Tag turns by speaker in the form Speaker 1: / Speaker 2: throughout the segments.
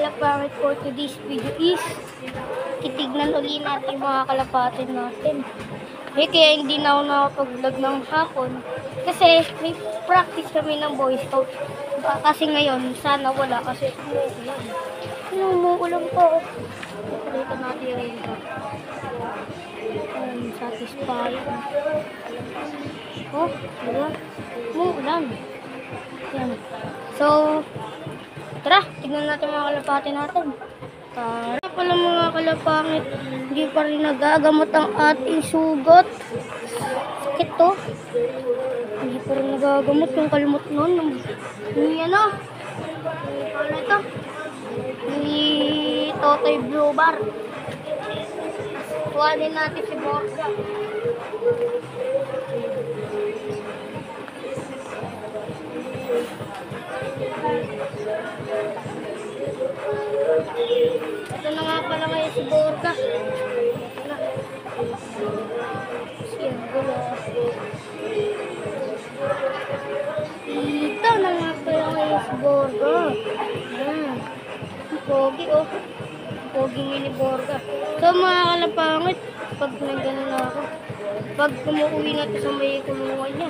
Speaker 1: kalapangit for today's video is titignan uli natin yung mga kalapatin natin. Kaya hindi na ako nakapag-vlog ng hapon kasi may practice kami ng Boy Scout. Kasi ngayon, sana wala kasi umuulan. Umuulan po. Dito natin yung rainbow. Satisfying. Oh, diba? Umuulan. Yan. So, tara, tignan natin mga kalapati natin. Tara pala mga kalapangit, hindi pa rin nagagamot ang ating sugat. Sakit to. Hindi pa rin nagagamot yung kalmot nun. Yung ano? Ano ito? Yung Totoy Blue Bar. Kuhanin natin si Borga. Ito na nga pala ngayon si Borga. Ito na nga pala ngayon si Borga. Pogi oh. Pogi mini Borga. So mga kalapangit, pag nagano na ako, pag kumuuwi na ito sa may kulungan niya,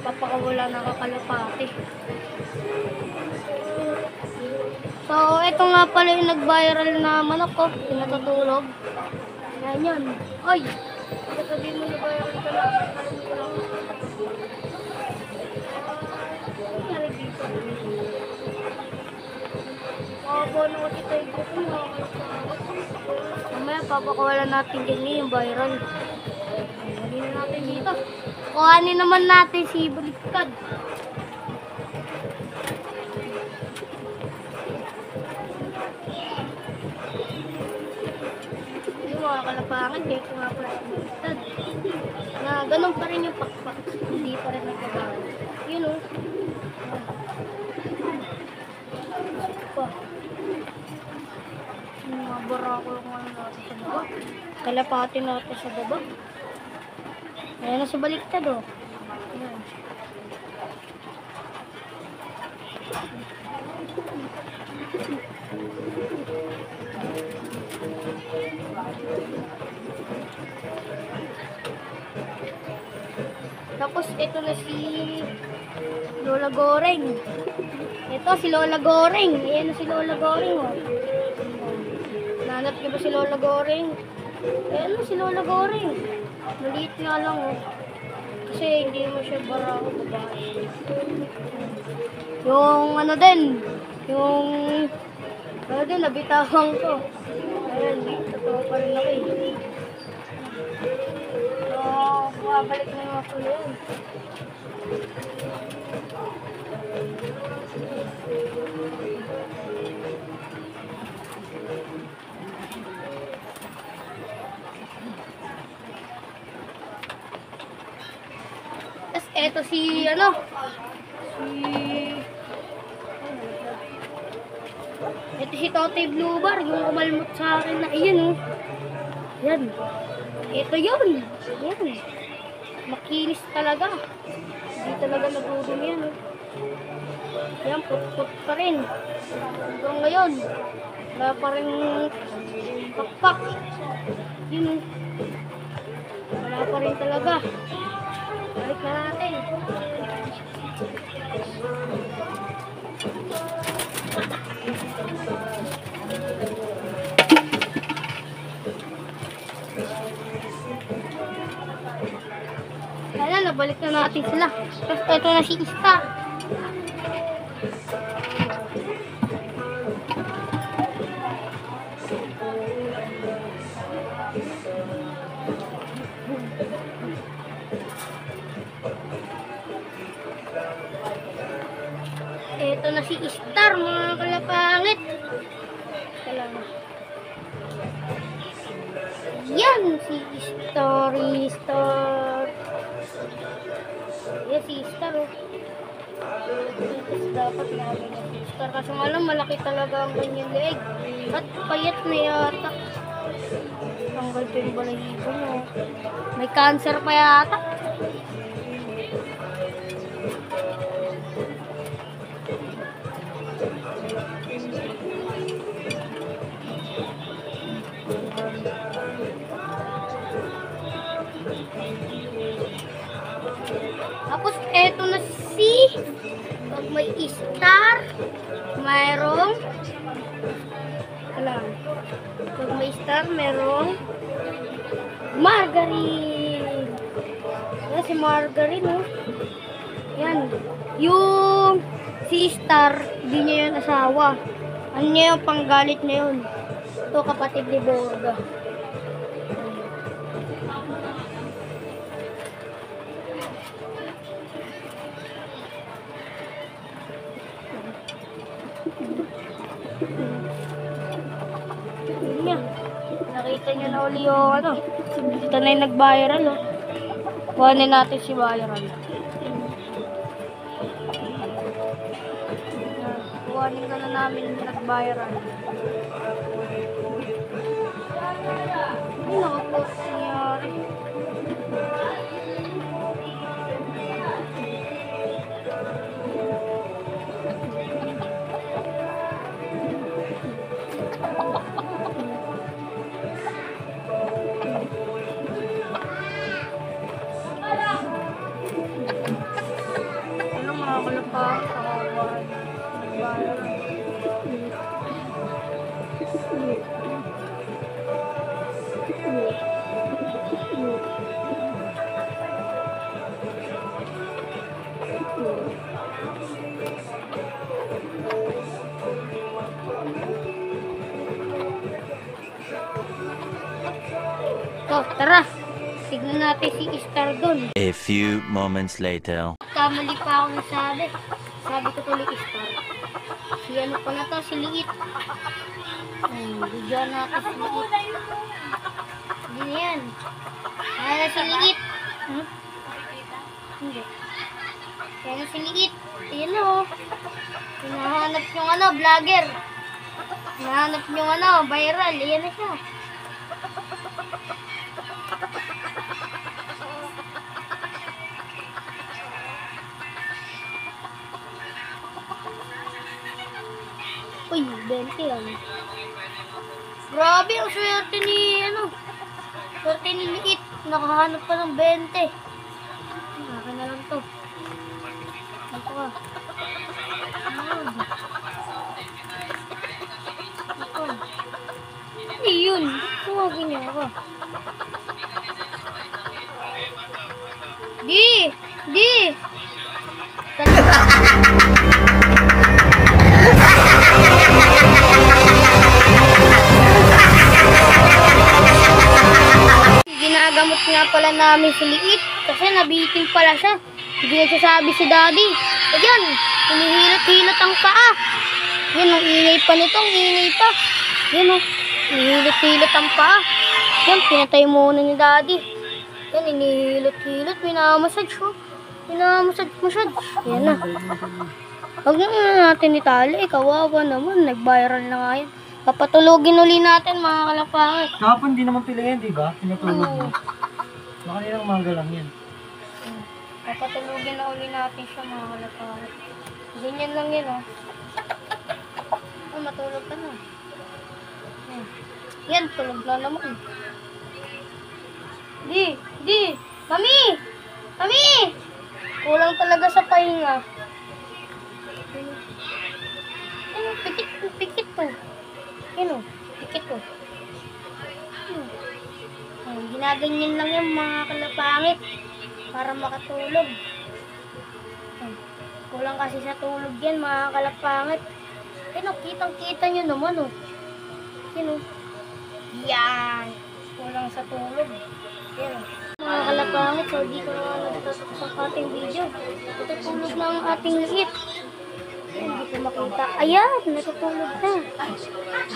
Speaker 1: papakawala na kakalapati. So, ito nga pala yung nag-viral na manok ko, yung natutulog. Yan yan. Ay! Sasabihin mo nag-viral ka na. Nangyari dito. Makabono ko dito yung grupo mo. Mamaya, papakawalan natin din yung viral. Kuhanin na natin dito. Kuhanin naman natin si Baliktad. Mga kalapangit, dito nga pala na ganun pa rin yung pakpak, hindi pa rin nagbabago. Yun o. Mga barako yung ano natin sa baba. Kalapati natin sa baba. Ayan na si Baliktad o. Ayan. Tapos ito na si Lola Goreng. Ito si Lola Goreng. Ayan na si Lola Goreng oh. Nanap niyo ba si Lola Goreng? Ayan na si Lola Goreng. Maliit nga lang oh. Kasi hindi mo siya barako babae. Yung ano din, yung ano din, nabitawang ko. Ayan, totoo pa rin ako eh. So, bumabalik na yung mga pulo yun. Tapos eto si ano, ito si Totoy Blue Bar, yung umalmot sa akin na iyan oh. Yan. Ito yun. Yan. Makinis talaga. Hindi talaga nagudum yan oh. Yan, put-put pa rin. Hanggang ngayon, wala pa rin pakpak. Yun oh. Wala pa rin talaga. Balik na natin. Ayan, nabalik na natin sila. Tapos ito na si Star. Ito na si Star, mga kalapangit. Yan si Star. Yan si Star oh. Dapat namin si Star kasi alam malaki talaga ang kanyang leeg. At payat na yata. Tanggal pa yung balahibo mo. May cancer pa yata. Pag may star, mayroong pag may star, mayroong margarine. Yan si margarine, oh. Yan. Yung si star, di niya yun asawa. Ano niya yung panggalit na yun? Ito kapatid ni Borga. Nakita niyo na uli yung ano. Ito na yung nag-viral, oh. Kuhanin natin si viral. Kuhanin ka na namin yung nag-viral. Ay, nakapost nangyari. Oh, tara. Tignan natin si Star doon.
Speaker 2: A few moments later.
Speaker 1: Kamali pa ako nasabi. Sabi ko tuloy Star. Si ano pa na to, si Liit. Bigyan natin si Liit. Hindi na yan. Ano si Liit? Hindi. Kaya si Liit. Ayan o. Hinahanap yung ano, vlogger. Hinahanap yung ano, viral. Ayan na siya. Uy, 20 yan. Grabe, ang swerte ni, ano, swerte ni Liit. Nakahanap pa ng 20. Akin na lang to. Ito ka. Ito. Hindi yun. Tumagin niya ako. Di! Ginagamot nga pala namin si Liit kasi nabitin pala siya. Hindi nagsasabi si Daddy. Ayan, hinihilot-hilot ang paa. Yan, ang ingay pa nito, ang ingay pa. Yan o, hinihilot-hilot ang paa. Yan, pinatay muna ni Daddy. Yan, hinihilot-hilot, minamassage o. Minamassage. Yan na. Huwag na natin itali, kawawa naman, nag-viral na nga yan. Papatulogin uli natin mga kalapangit.
Speaker 3: Kahapon di naman pila yan, di ba? Pinatulog mo. Baka nilang umaga lang yan.
Speaker 1: Papatulogin na uli natin siya mga kalapangit. Ganyan lang yan, oh. Oh, matulog ka na. Yan, tulog na naman. Di! Mami! Kulang talaga sa pahinga. Ano, pikit to. Ano, pikit to. Ginaganyan lang yung mga kalapangit para makatulog. Kulang kasi sa tulog yan mga kalapangit. Ano, kitang-kita nyo naman, oh. Ano, yan. Kulang sa tulog. Yan, oh. Mga kalapangit, so dito na nagtatapos ang ating video. Natutulog na ang ating Liit. Hindi ko makita. Ayan, natutulog na.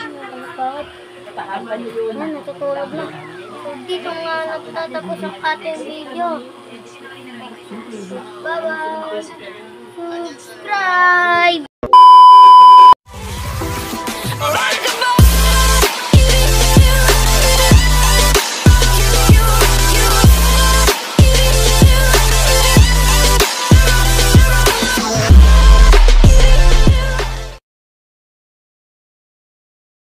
Speaker 1: Mga kalapangit. Ayan, natutulog na. So dito nga nagtatapos ang ating video. Bye-bye! Subscribe!